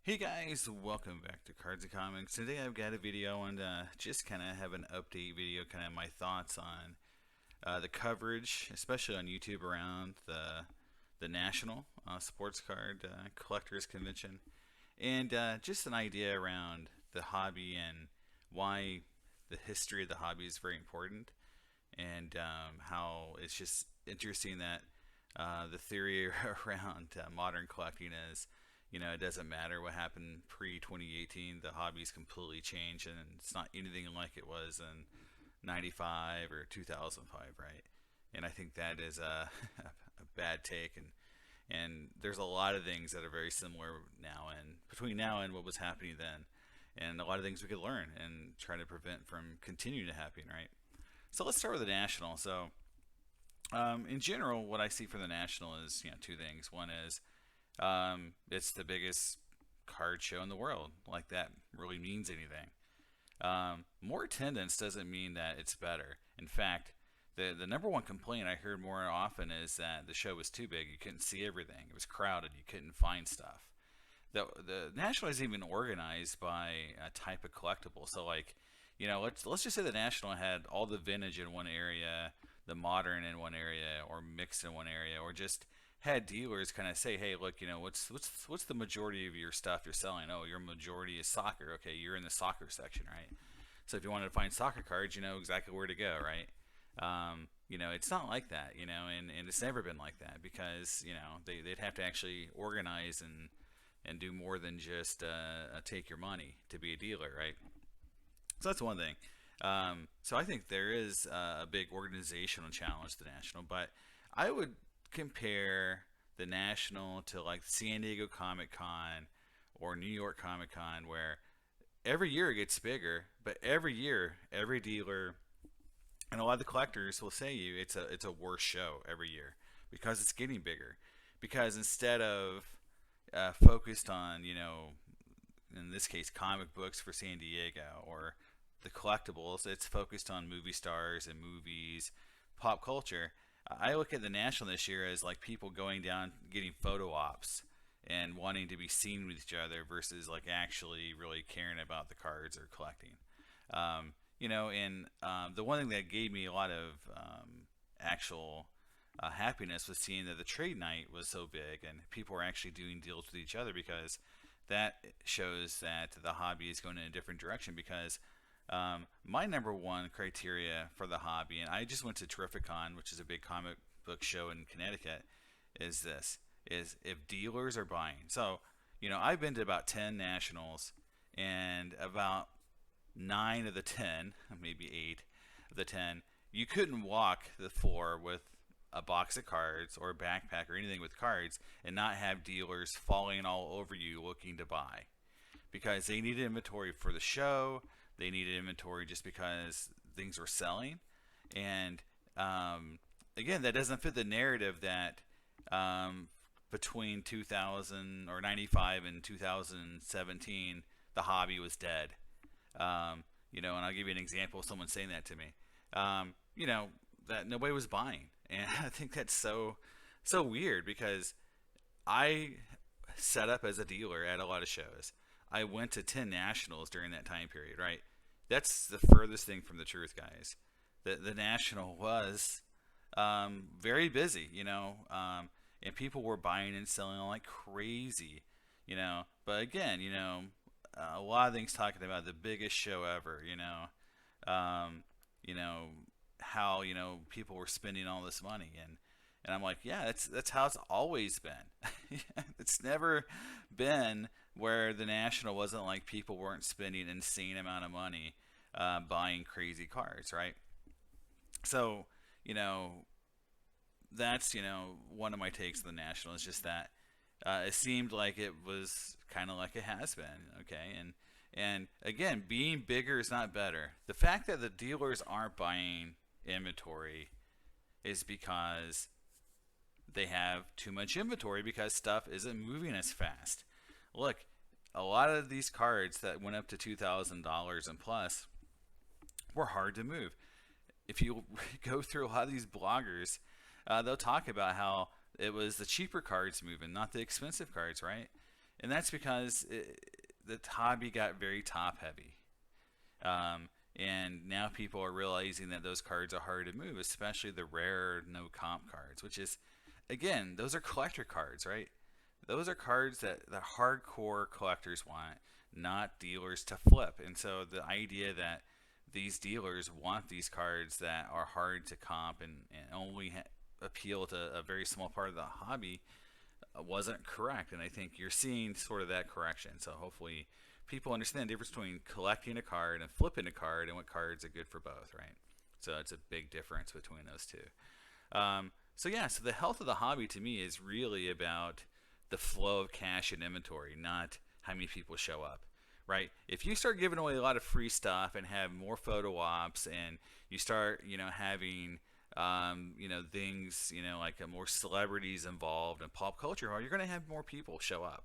Hey guys, welcome back to Cards and Comics. Today I've got a video on just kind of have an update video, kind of my thoughts on the coverage, especially on YouTube around the National Sports Card Collectors Convention, and just an idea around the hobby and why the history of the hobby is very important, and how it's just interesting that the theory around modern collecting is, it doesn't matter what happened pre 2018. The hobby's completely changed, and it's not anything like it was in '95 or 2005, right? And I think that is a bad take, and there's a lot of things that are very similar now and between now and what was happening then, and a lot of things we could learn and try to prevent from continuing to happen, right? So let's start with the national. So in general, what I see for the national is two things. One is it's the biggest card show in the world. Like that really means anything. More attendance doesn't mean that it's better. In fact, the number one complaint I heard more often is that the show was too big. You couldn't see everything. It was crowded. You couldn't find stuff. The national is even organized by a type of collectible. So like, let's just say the national had all the vintage in one area, the modern in one area, or mixed in one area, or just had dealers kind of say, hey, look, what's the majority of your stuff you're selling? Oh, your majority is soccer. Okay, you're in the soccer section, right? So if you wanted to find soccer cards, you know exactly where to go, right? It's not like that, and it's never been like that because they'd have to actually organize and do more than just take your money to be a dealer, right? So that's one thing. So I think there is a big organizational challenge to the national, but I would compare the national to like San Diego Comic Con or New York Comic Con, where every year it gets bigger, but every year every dealer and a lot of the collectors will say you it's a worse show every year because it's getting bigger. Because instead of focused on in this case comic books for San Diego or the collectibles, it's focused on movie stars and movies, pop culture. I look at the national this year as like people going down getting photo ops and wanting to be seen with each other versus like actually really caring about the cards or collecting. And the one thing that gave me a lot of actual happiness was seeing that the trade night was so big and people were actually doing deals with each other, because that shows that the hobby is going in a different direction. Because my number one criteria for the hobby, and I just went to Terrificon, which is a big comic book show in Connecticut, is this: is if dealers are buying. So, I've been to about 10 nationals, and about 9 of the 10, maybe 8 of the 10, you couldn't walk the floor with a box of cards or a backpack or anything with cards and not have dealers falling all over you looking to buy, because they needed inventory for the show. They needed inventory just because things were selling. And again, that doesn't fit the narrative that between 2000 or 95 and 2017, the hobby was dead. And I'll give you an example of someone saying that to me. That nobody was buying. And I think that's so weird, because I set up as a dealer at a lot of shows. I went to 10 nationals during that time period, right? That's the furthest thing from the truth, guys. The national was very busy, and people were buying and selling like crazy. But again, a lot of things talking about the biggest show ever, um, you know, how people were spending all this money, and I'm like, yeah, that's how it's always been. It's never been where the national wasn't like people weren't spending an insane amount of money buying crazy cards, right? So, you know, that's one of my takes of the national is just that it seemed like it was kind of like it has been, okay, and again, being bigger is not better. The fact that the dealers aren't buying inventory is because they have too much inventory because stuff isn't moving as fast. Look, a lot of these cards that went up to $2,000 and plus were hard to move. If you go through a lot of these bloggers, they'll talk about how it was the cheaper cards moving, not the expensive cards, right? And that's because the hobby got very top heavy. And now people are realizing that those cards are hard to move, especially the rare no comp cards, which is, again, those are collector cards, right? Those are cards that the hardcore collectors want, not dealers to flip. And so the idea that these dealers want these cards that are hard to comp and only appeal to a very small part of the hobby wasn't correct. And I think you're seeing sort of that correction. So hopefully people understand the difference between collecting a card and flipping a card and what cards are good for both, right? So it's a big difference between those two. So yeah, so the health of the hobby to me is really about the flow of cash and inventory, not how many people show up, right? If you start giving away a lot of free stuff and have more photo ops, and you start, having, things, like more celebrities involved in pop culture, you're going to have more people show up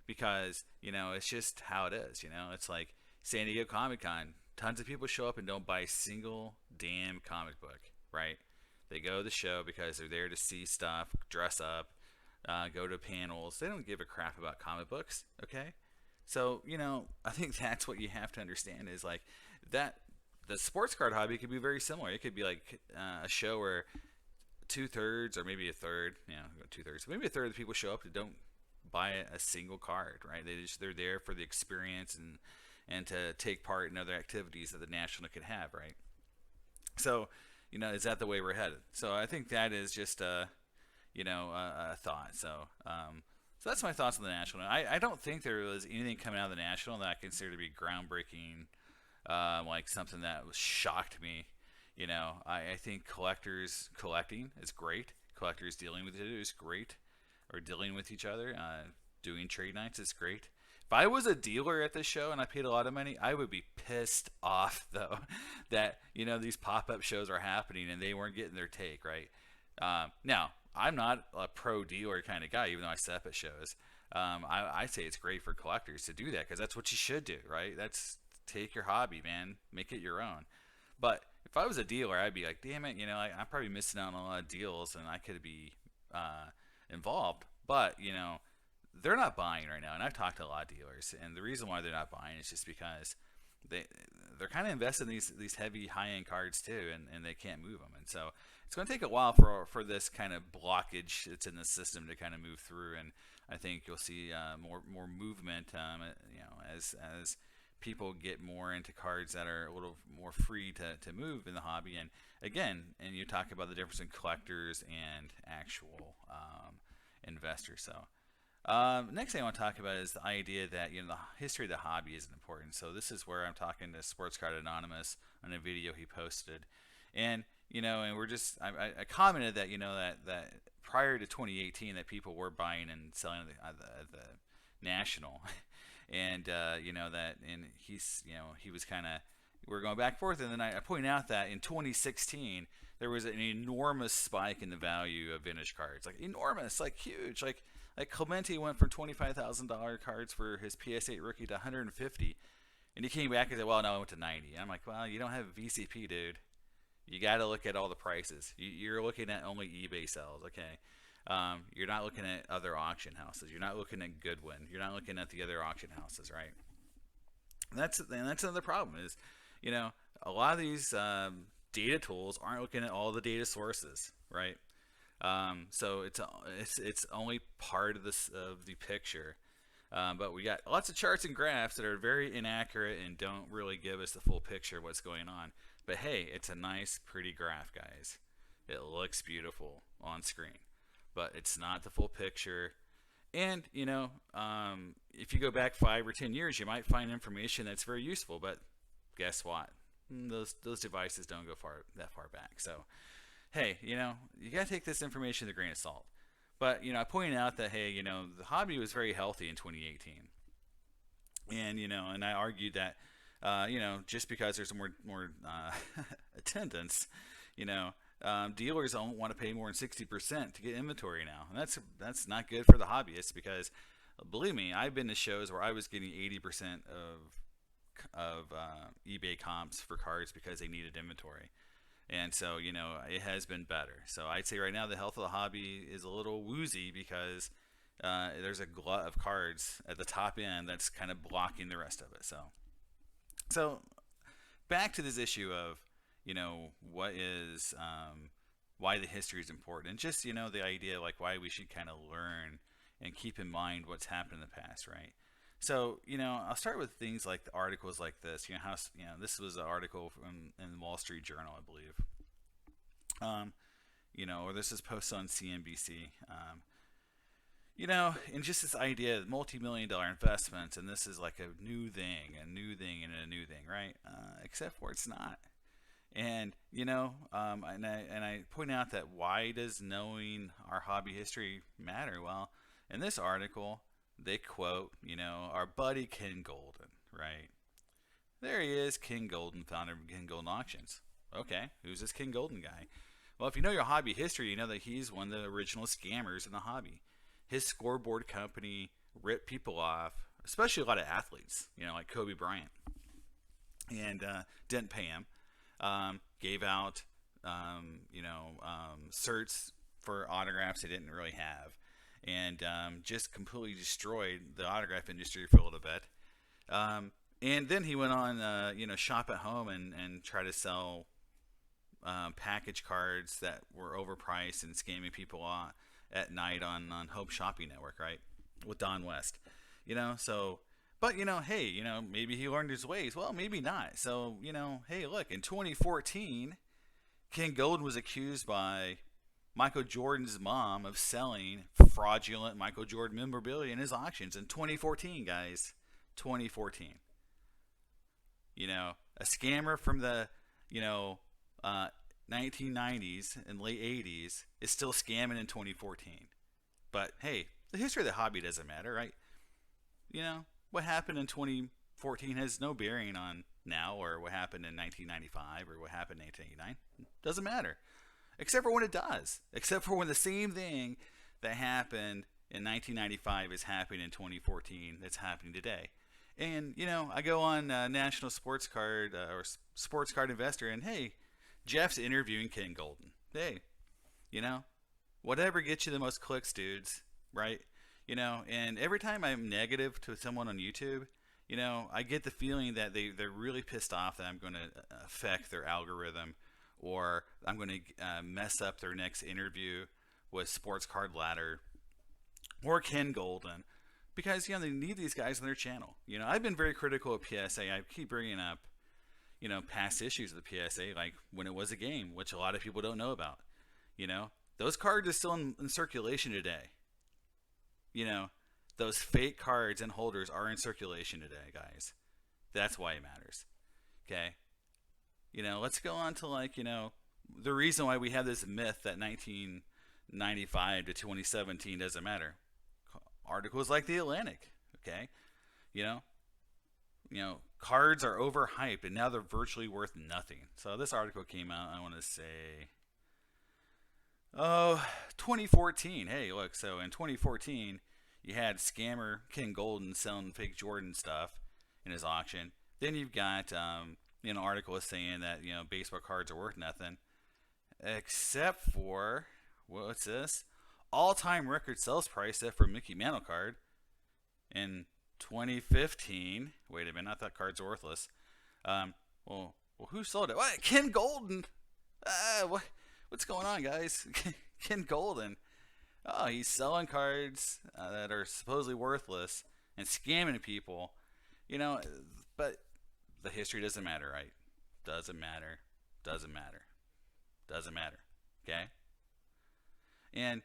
because, it's just how it is. It's like San Diego Comic Con. Tons of people show up and don't buy a single damn comic book, right? They go to the show because they're there to see stuff, dress up, go to panels. They don't give a crap about comic books, okay? So, I think that's what you have to understand is like that the sports card hobby could be very similar. It could be like a show where 2/3 or maybe a third, 2/3, maybe a third of the people show up that don't buy a single card, right? They're there for the experience and to take part in other activities that the National could have, right? So, is that the way we're headed? So I think that is just a thought. So that's my thoughts on the National. I don't think there was anything coming out of the National that I consider to be groundbreaking, like something that was shocked me. I think collectors collecting is great. Collectors dealing with it is great, or dealing with each other, doing trade nights is great. If I was a dealer at this show and I paid a lot of money, I would be pissed off though that these pop-up shows are happening and they weren't getting their take right. Now I'm not a pro dealer kind of guy, even though I set up at shows. I say it's great for collectors to do that because that's what you should do, right? That's take your hobby, man, make it your own. But if I was a dealer, I'd be like, damn it, I'm probably missing out on a lot of deals and I could be involved. But they're not buying right now, and I've talked to a lot of dealers, and the reason why they're not buying is just because they're kind of invested in these heavy high-end cards too, and they can't move them, and so it's going to take a while for this kind of blockage that's in the system to kind of move through, and I think you'll see more movement, as people get more into cards that are a little more free to move in the hobby, and again, and you talk about the difference in collectors and actual investors, so. Next thing I want to talk about is the idea that the history of the hobby isn't important. So this is where I'm talking to Sports Card Anonymous on a video he posted, and and we're just I commented that that prior to 2018 that people were buying and selling at the National, and that and he's he was kind of we're going back and forth, and then I point out that in 2016 there was an enormous spike in the value of vintage cards, like enormous, like huge, like Clemente went from $25,000 cards for his PS8 rookie to 150, and he came back and said, "Well, no, I went to 90." And I'm like, "Well, you don't have VCP, dude. You got to look at all the prices. You're looking at only eBay sales, okay? You're not looking at other auction houses. You're not looking at Goodwin. You're not looking at the other auction houses, right?" And that's another problem is, a lot of these data tools aren't looking at all the data sources, right? So it's only part of the picture, but we got lots of charts and graphs that are very inaccurate and don't really give us the full picture of what's going on. But hey, it's a nice, pretty graph, guys. It looks beautiful on screen, but it's not the full picture. And if you go back 5 or 10 years, you might find information that's very useful. But guess what? Those devices don't go that far back. So hey, you got to take this information with a grain of salt. But, I pointed out that, hey, the hobby was very healthy in 2018. And, and I argued that, just because there's more attendance, dealers don't want to pay more than 60% to get inventory now. And that's not good for the hobbyists because, believe me, I've been to shows where I was getting 80% of eBay comps for cards because they needed inventory. And so, it has been better. So I'd say right now the health of the hobby is a little woozy because, there's a glut of cards at the top end that's kind of blocking the rest of it. So back to this issue of, what is, why the history is important, and just, the idea like why we should kind of learn and keep in mind what's happened in the past, right? So, I'll start with things like the articles like this. This was an article in the Wall Street Journal, I believe. Or this is posted on CNBC. And just this idea of multi-million-dollar investments, and this is like a new thing, and a new thing, right? Except for it's not. And I point out that why does knowing our hobby history matter? Well, in this article, they quote, our buddy Ken Golden, right? There he is, Ken Golden, founder of Ken Golden Auctions. Okay, who's this Ken Golden guy? Well, if you know your hobby history, you know that he's one of the original scammers in the hobby. His scoreboard company ripped people off, especially a lot of athletes, like Kobe Bryant, and didn't pay him. Gave out, certs for autographs they didn't really have, and just completely destroyed the autograph industry for a little bit. And then he went on, Shop at Home and try to sell package cards that were overpriced and scamming people at night on Hope Shopping Network, right, with Don West. But, hey, maybe he learned his ways. Well, maybe not. So, hey, look, in 2014, Ken Golden was accused by Michael Jordan's mom of selling fraudulent Michael Jordan memorabilia in his auctions in 2014, guys. 2014. A scammer from the, 1990s and late 80s is still scamming in 2014. But, hey, the history of the hobby doesn't matter, right? What happened in 2014 has no bearing on now, or what happened in 1995, or what happened in 1989. Doesn't matter. Except for when it does. Except for when the same thing that happened in 1995 is happening in 2014 that's happening today. And, I go on National Sports Card or Sports Card Investor, and hey, Jeff's interviewing Ken Golden. Hey, whatever gets you the most clicks, dudes, right? And every time I'm negative to someone on YouTube, I get the feeling that they're really pissed off that I'm going to affect their algorithm, or I'm going to mess up their next interview with Sports Card Ladder or Ken Golden, because, they need these guys on their channel. I've been very critical of PSA. I keep bringing up, past issues of the PSA, like when it was a game, which a lot of people don't know about. Those cards are still in circulation today. Those fake cards and holders are in circulation today, guys. That's why it matters. Okay? Let's go on to, the reason why we have this myth that 1995 to 2017 doesn't matter. Articles like The Atlantic, okay? Cards are overhyped, and now they're virtually worth nothing. So this article came out, I want to say, 2014. Hey, look, so in 2014, you had scammer Ken Golden selling fake Jordan stuff in his auction. Then you've got, an article saying that, baseball cards are worth nothing. Except for, what's this? All-time record sales price set for Mickey Mantle card in 2015. Wait a minute, I thought cards were worthless. Well, who sold it? What? Ken Golden? What's going on, guys? Ken Golden. Oh, he's selling cards that are supposedly worthless and scamming people. But the history doesn't matter, right? Doesn't matter. Doesn't matter. Doesn't matter. Okay? And,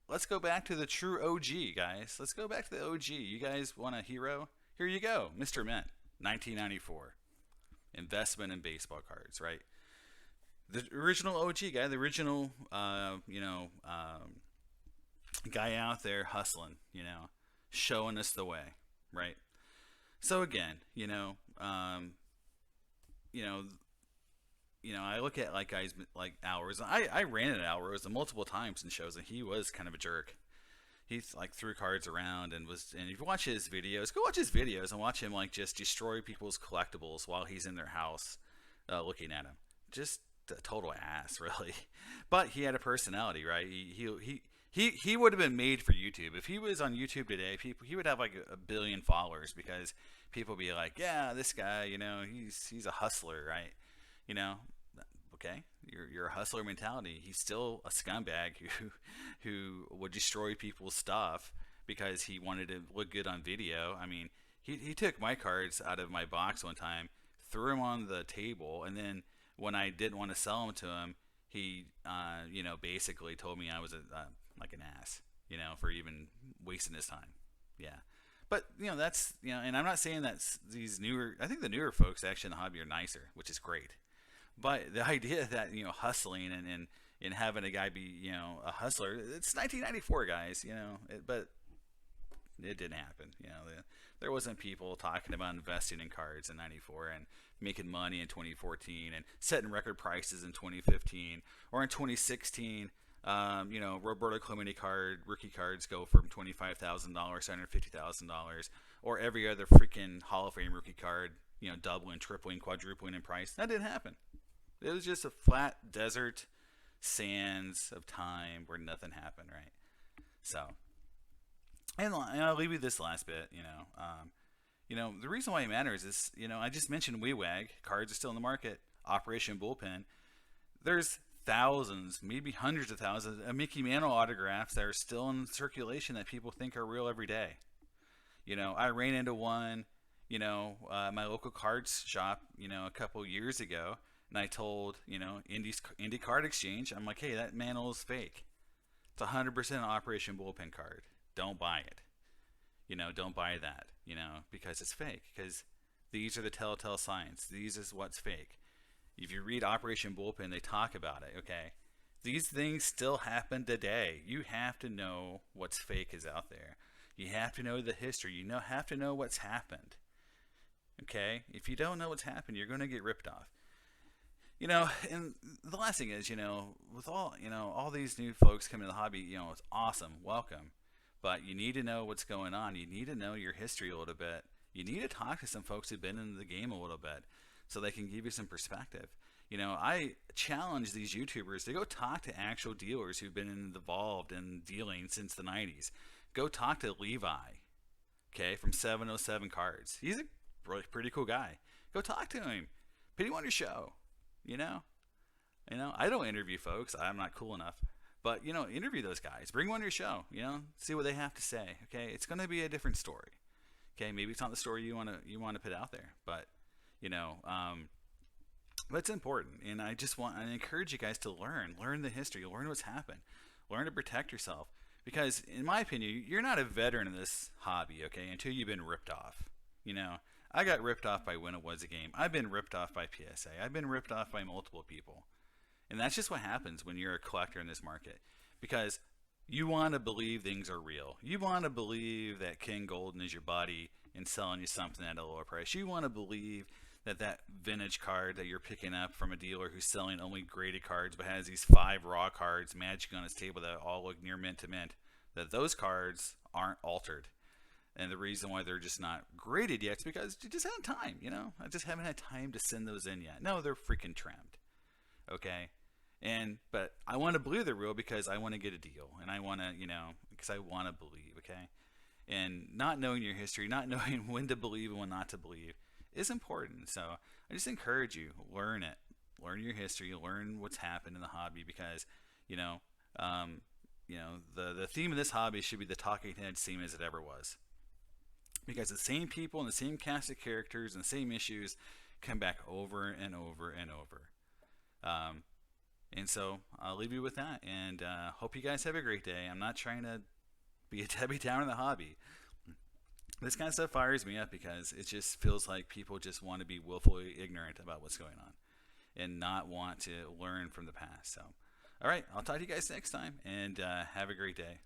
let's go back to the true OG, guys. Let's go back to the OG. You guys want a hero? Here you go. Mr. Mint, 1994. Investment in baseball cards, right? The original OG guy, the original, guy out there hustling, showing us the way, right? So again, I look at like guys like Al Rose. I ran into Al Rose multiple times in shows, and he was kind of a jerk. He's like threw cards around and if you watch his videos, go watch his videos and watch him like just destroy people's collectibles while he's in their house, looking at them. Just a total ass, really. But he had a personality, right? He he would have been made for YouTube. If he was on YouTube today, people he would have like a billion followers because people be like, yeah, this guy, he's a hustler, right? You know, okay, you're a hustler mentality. He's still a scumbag who would destroy people's stuff because he wanted to look good on video. I mean, he took my cards out of my box one time, threw them on the table, and then when I didn't want to sell them to him, he basically told me I was like an ass, for even wasting his time. Yeah. But that's and I'm not saying that these newer. I think the newer folks actually in the hobby are nicer, which is great. But the idea that hustling and having a guy be a hustler, it's 1994, guys. But it didn't happen. There wasn't people talking about investing in cards in '94 and making money in 2014 and setting record prices in 2015 or in 2016. Roberto Clemente rookie cards go from $25,000 to $150,000, or every other freaking Hall of Fame rookie card, doubling, tripling, quadrupling in price. That didn't happen. It was just a flat desert, sands of time where nothing happened, right? So, and I'll leave you this last bit. The reason why it matters is, I just mentioned WeWag. Cards are still in the market. Operation Bullpen. There's thousands, maybe hundreds of thousands of Mickey Mantle autographs that are still in circulation that people think are real every day. I ran into one, my local cards shop, a couple years ago, and I told, Indie Card Exchange, I'm like, hey, that Mantle is fake. It's 100% Operation Bullpen card. Don't buy it. Don't buy that, because it's fake. Because these are the telltale signs. These is what's fake. If you read Operation Bullpen, they talk about it, okay? These things still happen today. You have to know what's fake is out there. You have to know the history. You have to know what's happened, okay? If you don't know what's happened, you're going to get ripped off. And the last thing is, with all these new folks coming to the hobby, it's awesome. Welcome. But you need to know what's going on. You need to know your history a little bit. You need to talk to some folks who've been in the game a little bit, so they can give you some perspective. I challenge these YouTubers to go talk to actual dealers who've been involved in dealing since the 90s. Go talk to Levi, okay, from 707 Cards. He's a really pretty cool guy. Go talk to him. Put him on your show. I don't interview folks. I'm not cool enough. But, interview those guys. Bring one to your show. See what they have to say. Okay, it's going to be a different story. Okay, maybe it's not the story you want to put out there, but but it's important, and I encourage you guys to learn the history, learn what's happened, learn to protect yourself, because in my opinion, you're not a veteran in this hobby, okay, until you've been ripped off. I got ripped off by When It Was a Game. I've been ripped off by PSA. I've been ripped off by multiple people, and that's just what happens when you're a collector in this market, because you want to believe things are real. You want to believe that King Golden is your buddy and selling you something at a lower price. You want to believe that vintage card that you're picking up from a dealer who's selling only graded cards but has these 5 raw cards magic on his table that all look near mint to mint, that those cards aren't altered. And the reason why they're just not graded yet is because you just haven't time, I just haven't had time to send those in yet. No, they're freaking trimmed. Okay? But I want to believe they're real because I want to get a deal, and I want to, because I want to believe, okay? And not knowing your history, not knowing when to believe and when not to believe is important. So I just encourage you, learn it, learn your history, learn what's happened in the hobby, because the theme of this hobby should be the talking head theme as it ever was, because the same people and the same cast of characters and the same issues come back over and over and over. And so I'll leave you with that, and hope you guys have a great day. I'm not trying to be a Debbie Downer in the hobby. This kind of stuff fires me up because it just feels like people just want to be willfully ignorant about what's going on and not want to learn from the past. So, all right, I'll talk to you guys next time, and have a great day.